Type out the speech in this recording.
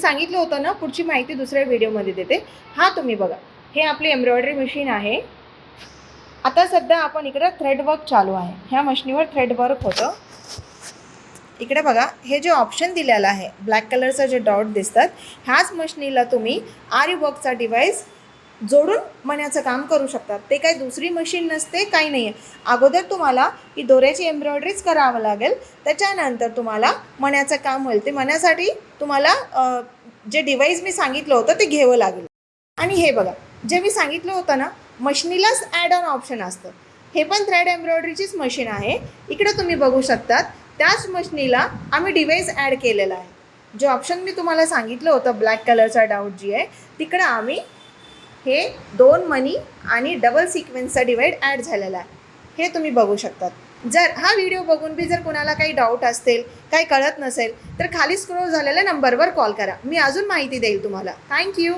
सांगितलं होतं ना, पुढची माहिती दुसऱ्या व्हिडिओमध्ये देते. हा तुम्ही बघा, हे आपली एम्ब्रॉयडरी मशीन आहे. आता सध्या आपण इकडे थ्रेड वर्क चालू आहे. ह्या मशीनीवर थ्रेड वर्क होतं. इकडे बघा, हे जे ऑप्शन दिलेलं आहे, ब्लॅक कलरचं जे डॉट दिसतात, ह्याच मशीनीला तुम्ही आरी वर्कचा डिव्हाइस जोडून मण्याचं काम करू शकतात. ते काही दुसरी मशीन नसते, काही नाही आहे. अगोदर तुम्हाला ही दोऱ्याची एम्ब्रॉयडरीच करावं लागेल, त्याच्यानंतर तुम्हाला मण्याचं काम होईल. ते मण्यासाठी तुम्हाला जे डिव्हाइस मी सांगितलं होतं ते घ्यावं लागेल. आणि हे बघा, जे मी सांगितलं होतं ना, मशीनीलाच ॲड ऑन ऑप्शन असतं. हे पण थ्रेड एम्ब्रॉयडरीचीच मशीन आहे. इकडे तुम्ही बघू शकतात, त्याच मशीनीला आम्ही डिव्हाइस ॲड केलेला आहे. जे ऑप्शन मी तुम्हाला सांगितलं होतं ब्लॅक कलरचा डाऊट जी आहे, तिकडं आम्ही हे 2 मनी आणि डबल सिक्वेन्सचा डिवाइड ॲड झालेला आहे. हे तुम्ही बघू शकतात. जर हा व्हिडिओ बघून बी जर कोणाला काही डाऊट असतील, काही कळत नसेल, तर खाली स्क्रोल झालेल्या नंबरवर कॉल करा. मी अजून माहिती देईल तुम्हाला. थँक्यू.